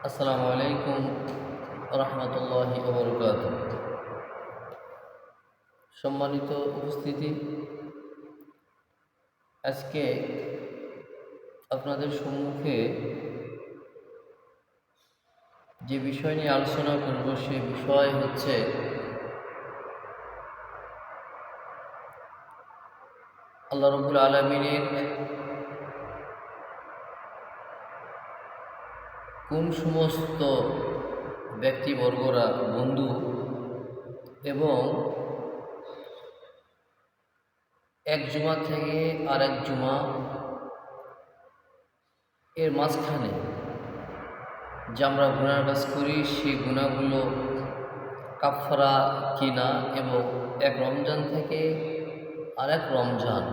আসসালামু আলাইকুম রহমতুল্লাহি ওয়া বারাকাতুহু। সম্মানিত উপস্থিতি, আজকে আপনাদের সম্মুখে যে বিষয় নিয়ে আলোচনা করব সে বিষয় হচ্ছে আল্লাহ রাব্বুল আলামিনের কোন সমস্ত ব্যক্তিবর্গরা বন্ধু এবং এক জুমা থেকে আরেক জুমা এর মাঝখানে যে আমরা গুনার কাজ করি সেই গুনাহগুলো কাফফারা কিনা এবং এক রমজান থেকে আরেক রমজান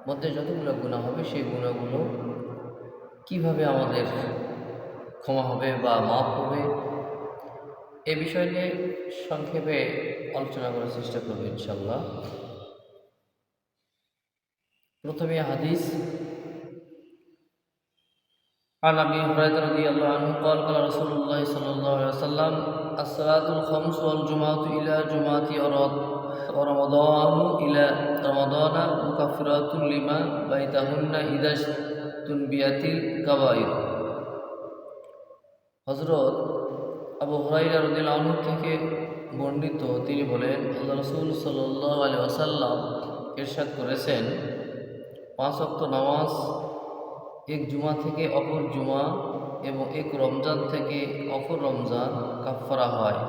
মধ্যে যতগুলো গুনাহ হবে সেই গুনাহগুলো কিভাবে আমাদের ক্ষমা হবে বা মাফ হবে, এ বিষয় নিয়ে সংক্ষেপে আলোচনা করার চেষ্টা করব ইনশাল্লাহ। প্রথমে হাদিস عن أبي هريرة رضي الله عنه قال قال رسول الله صلى الله عليه وسلم الصلاة الخمس والجمعة إلى جمعة ورمضان إلى رمضان مكفرات لما بينهن إذا اجتنبت الكبائر। হযরত আবু হুরায়রা রাদিয়াল্লাহু আনহু থেকে বর্ণিত, তিনি বলেন আল্লাহ রাসূল সাল্লাল্লাহু আলাইহি ওয়াসাল্লাম ইরশাদ করেছেন, 5 ওয়াক্ত নামাজ এক জুমা থেকে অপর জুমা এবং এক রমজান থেকে অপর রমজান কাফফারা হয়।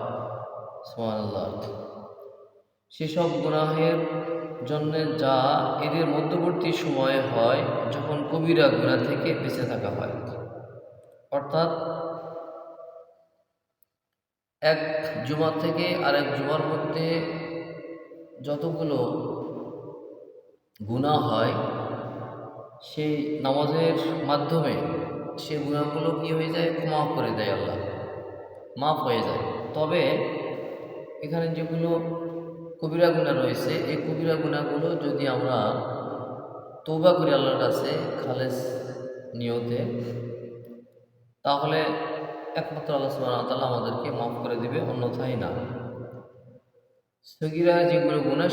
সুবহানাল্লাহ। সেসব গুনাহের জন্য যা এদের মধ্যবর্তী সময়ে হয় যখন কবিরা গুনাহ থেকে বেঁচে থাকা হয়। অর্থাৎ এক জুমা থেকে আরেক জুমার মধ্যে যতগুলো গুনাহ হয় সেই নামাজের মাধ্যমে সে গুনাহগুলো কি হয়ে যায়, ক্ষমা করে দেয় আল্লাহ, মাফ হয়ে যায়। তবে এখানে যেগুলো কবিরা গুনাহ রয়েছে, এই কবিরা গুনাহগুলো যদি আমরা তওবা করি আল্লাহর কাছে খালেস নিয়তে, তাহলে একমাত্র আল্লাহ সুবহানাহু ওয়া তাআলা আমাদেরকে মাফ করে দিবে, অন্যথায় না। সগীরা যেগুলো গুনাহ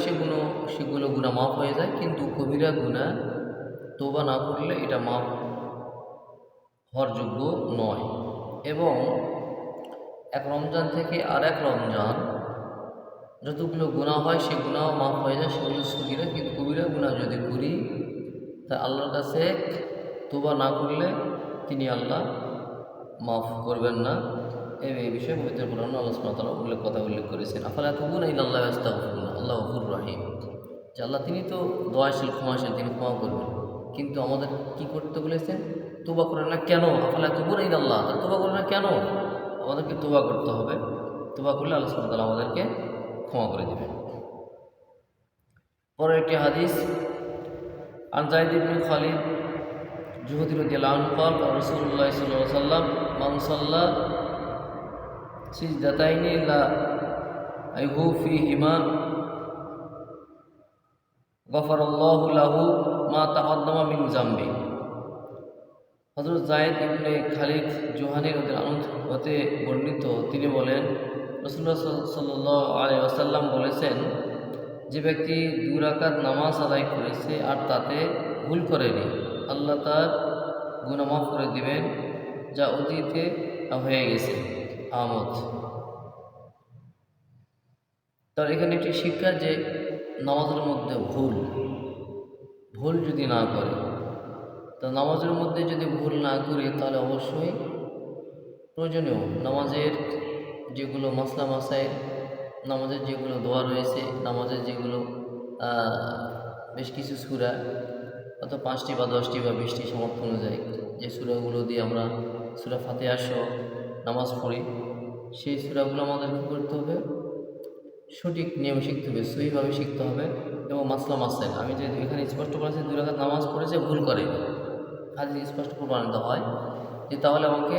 সেগুলো গুনাহ মাফ হয়ে যায়, কিন্তু কবিরা গুনাহ তওবা না করলে এটা মাফ হওয়ার যোগ্য নয়। এবং এক রমজান থেকে আরেক রমজান যতগুলো গুনাহ হয় সে গুনাহ মাফ হয়ে যায়, সেগুলো সগীরা। কিন্তু কবিরা গুনাহ যদি করি তা আল্লাহর কাছে তওবা না করলে তিনি আল্লাহ মাফ করবেন না। এই বিষয়ে পবিত্র কোরআনে আল্লাহ সুবহানাহু ওয়া তাআলা কথা উল্লেখ করেছেন, আফালা তুবুনা ইলাল্লাহি ওয়াস্তাগফিরুন, আল্লাহু গফুরুর রহিম। যে আল্লাহ তিনি তো দয়াশীল, ক্ষমাশীল, তিনি ক্ষমা করবেন, কিন্তু আমাদের কি করতে বলেছেন? তওবা করে না কেন? আফালা তুবুনা ইলাল্লাহ, তওবা করে না কেন? আমাদেরকে তওবা করতে হবে। তওবা করলে আল্লাহ সুবহানাহু ওয়া তাআলা আমাদেরকে ক্ষমা করে দেবেন। পরের একটি হাদিস, আন যায়েদ ইবনে খালিদ জুহদি রাদিয়াল্লাহু আনহু قال قال رسول الله صلى الله عليه وسلم من صلى سجدتين لا يهو فيهما غفر الله له ما تقدم من ذنبه। হযরত যায়েদ ইবনে খালিদ জুহানী রাদিয়াল্লাহু আনহু হতে বর্ণিত, তিনি বলেন রাসূলুল্লাহ সাল্লাল্লাহু আলাইহি ওয়াসাল্লাম বলেছেন, যে ব্যক্তি 2 রাকাত নামাজ আদায় করেছে আর তাতে ভুল করেনি, আল্লাহ তার গুনাহ মাফ করে দিবেন যা অতীতে হয়ে গেছে। আমদ। তার এখানে একটি শিক্ষা যে নামাজের মধ্যে ভুল যদি না করে, তা নামাজের মধ্যে যদি ভুল না করি তাহলে অবশ্যই প্রয়োজনীয় নামাজের যেগুলো মাসলা মাসাইল, নামাজের যেগুলো দোয়া রয়েছে, নামাজের যেগুলো বেশ কিছু সূরা, অত 5টি বা 10টি বা 20টি সামর্থ্য অনুযায়ী যে সূরাগুলো দিয়ে আমরা সূরা ফাতিহা সহ নামাজ পড়ি, সেই সূরাগুলো আমাদের কী করতে হবে? সঠিক নিয়মে শিখতে হবে, সহিভাবে শিখতে হবে। এবং মাসলা মাসাইল, আমি যে এখানে স্পষ্ট করেছি 2 রাকাত নামাজ পড়েছে, ভুল করে, হাদিস স্পষ্ট প্রমাণিত হয় যে তাহলে আমাকে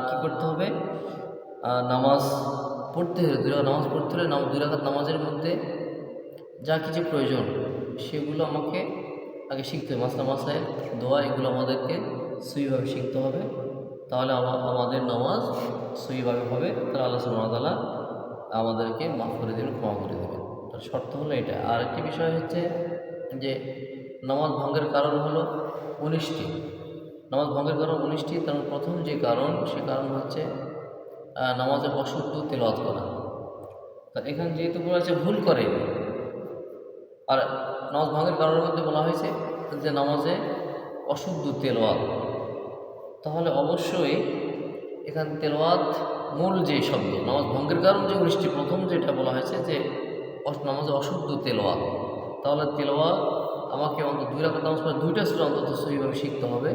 কী করতে হবে? নামাজ পড়তে হলে 2 রাকাত নামাজ পড়তে হলে 2 রাকাত নামাজের মধ্যে যা কিছু প্রয়োজন সেগুলো আমাকে আগে শিখতে হবে। মাসলা মাসাইল, দোয়া, এগুলো আমাদেরকে সহিভাবে শিখতে হবে। তাহলে আমাদের নামাজ সহিভাবে হবে, তাহলে আল্লাহ সুবহানাহু ওয়া তাআলা আমাদেরকে মাফ করে দেবেন, ক্ষমা করে দেবেন। তার শর্ত হলো এটা। আর একটি বিষয় হচ্ছে যে নামাজ ভঙ্গের কারণ হলো 19টি। নামাজ ভঙ্গের কারণ 19টি। তার প্রথম যে কারণ, সে কারণ হচ্ছে নামাজে অশুদ্ধ তেলাওয়াত করা। তা এখানে যেহেতু বলা হয়েছে ভুল করে, আর নামাজ ভঙ্গের কারণের মধ্যে বলা হয়েছে যে নামাজে অশুদ্ধ তেলাওয়াত, তাহলে অবশ্যই এখানে তেলাওয়াত মূল যে শব্দ, নামাজ ভঙ্গের কারণ যে 19টি, প্রথম যেটা বলা হয়েছে যে নামাজে অশুদ্ধ তেলাওয়াত, তাহলে তেলাওয়াত আমাকে অন্তত 2 রাকাত নামাজ পড়ে 2টা সূরা অন্তত সহিভাবে শিখতে হবে।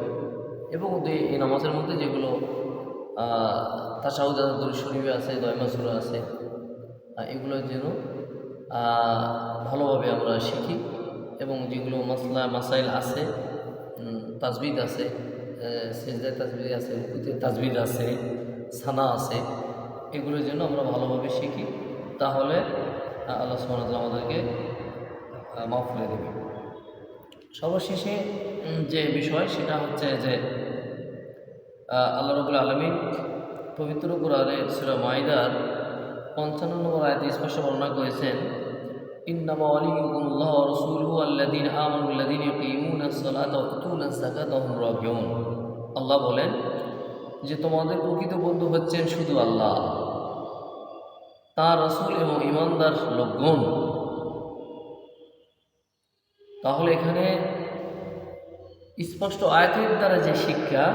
এবং এই নামাজের মধ্যে যেগুলো তাশাহুদ আছে, দুরূদ শরীফে আছে, দয়মা সূরা আছে, এগুলো যেন ভালোভাবে আমরা শিখি। এবং যেগুলো মাসাইল আছে, তাজবিদ আছে, সিজদায় তাজবিদ আছে, রুকুতে তাজবিদ আছে, সানা আছে, এগুলোর জন্য আমরা ভালোভাবে শিখি, তাহলে আল্লাহ সুবহানাহু ওয়া তাআলা আমাদেরকে মাফ করে দেবে। সর্বশেষে যে বিষয়, সেটা হচ্ছে যে আল্লাহ রাব্বুল আলামিন পবিত্র কোরআনে সূরা মাইদার 55 নম্বর আয়াতে স্পষ্ট বর্ণনা করেছেন, ইন্নামা ওয়ালিয়ুকুমুল্লাহু ওয়া রাসূলুহু আল্লাযীনা আমানু আল্লাযীনা ইউকিমুনাস সালাতা ওয়া ইউতুনাস যাকাতা ওয়া হুম রাকিউন। আল্লাহ বলেন যে তোমাদের প্রকৃত বন্ধু হচ্ছেন শুধু আল্লাহ, তাঁর রাসূল এবং ঈমানদার লোকগণ। তাহলে এখানে স্পষ্ট আয়াতের দ্বারা যে শিক্ষা,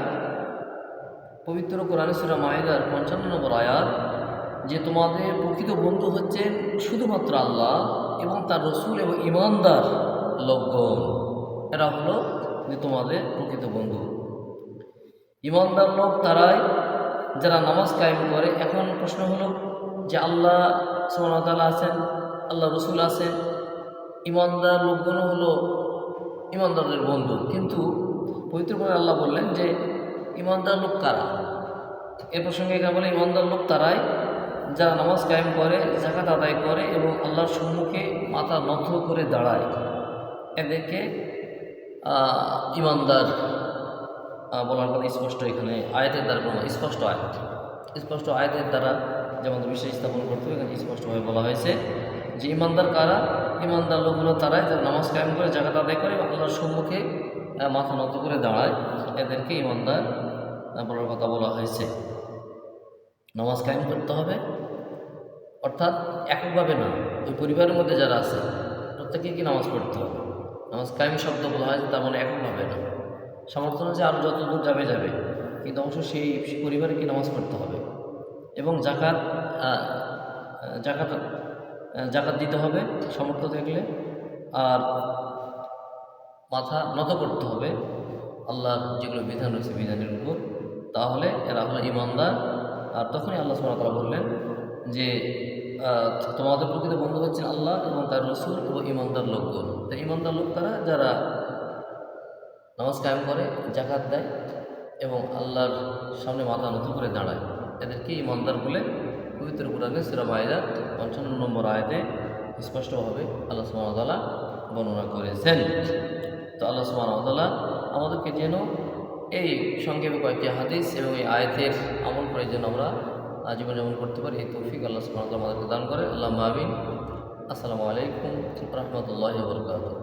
পবিত্র কোরআনে সূরা মাইদার 55 নম্বর আয়াত, যে তোমাদের প্রকৃত বন্ধু হচ্ছেন শুধুমাত্র আল্লাহ এবং তার রসুল এবং ঈমানদার লোকগণ, এরা হলো যে তোমাদের প্রকৃত বন্ধু। ঈমানদার লোক তারাই যারা নামাজ কায়েম করে। এখন প্রশ্ন হলো যে আল্লাহ সুবহানাহু ওয়া তাআলা আছেন, আল্লাহ রসুল আছেন, ঈমানদার লোকগণ হলো ঈমানদারদের বন্ধু, কিন্তু পবিত্র কোরআনে আল্লাহ বললেন যে ঈমানদার লোক কারা। এ প্রসঙ্গে এখানে বলে ঈমানদার লোক তারাই যারা নামাজ কায়েম করে, যাকাত আদায় করে এবং আল্লাহর সম্মুখে মাথা নত করে দাঁড়ায়, এদেরকে ঈমানদার বলার কথা স্পষ্ট এখানে আয়াতের দ্বারা স্পষ্ট আয়াতের দ্বারা যেমন বিশ্বাস স্থাপন করতে হবে, এখানে স্পষ্টভাবে বলা হয়েছে যে ঈমানদার কারা। ঈমানদার লোকগুলো তারাই যারা নামাজ কায়েম করে, যাকাত আদায় করে এবং আল্লাহর সম্মুখে মাথা নত করে দাঁড়ায়, এদেরকে ঈমানদার বলার কথা বলা হয়েছে। নামাজ কায়েম করতে হবে, অর্থাৎ এককভাবে না, ওই পরিবারের মধ্যে যারা আছে প্রত্যেকে কি নামাজ পড়তে হবে। নামাজ কায়েম শব্দ বলা হয়, তার মানে এককভাবে না, সামর্থ্য অনুযায়ী আরও যত দূর যাবে, কিন্তু অবশ্যই সেই পরিবারে কি নামাজ পড়তে হবে। এবং জাকাত দিতে হবে সামর্থ্য থাকলে, আর মাথা নত করতে হবে আল্লাহর যেগুলো বিধান রয়েছে বিধানের উপর, তাহলে এরা হলো ঈমানদার। আর তখনই আল্লাহ সুবহানাহু ওয়া তাআলা বললেন যে তোমাদের প্রকৃত বন্ধু হচ্ছেন আল্লাহ এবং তার রসুল এবং ঈমানদার লোকগণ। তো ঈমানদার লোক তারা যারা নামাজ কায়েম করে, যাকাত দেয় এবং আল্লাহর সামনে মাথা নত করে দাঁড়ায়, এদেরকে ঈমানদার বলে পবিত্র কোরআনে সূরা মাইদা 55 নম্বর আয়াতে স্পষ্টভাবে আল্লাহ সুবহানাহু ওয়া তাআলা বর্ণনা করেছেন। তো আল্লাহ সুবহানাহু ওয়া তাআলা আমাদেরকে যেন এই সংক্ষেপে কয়েকটি হাদিস এবং এই আয়াতের আমল করে যেন আমরা জীবনযাপন করতে পারি, এই তৌফিক আল্লাহ সুবহানাহু ওয়া তাআলা আমাদেরকে দান করে। আল্লাহুম্মা আমিন। আসসালামু আলাইকুম ওয়া রাহমাতুল্লাহি ওয়া বারাকাতুহু।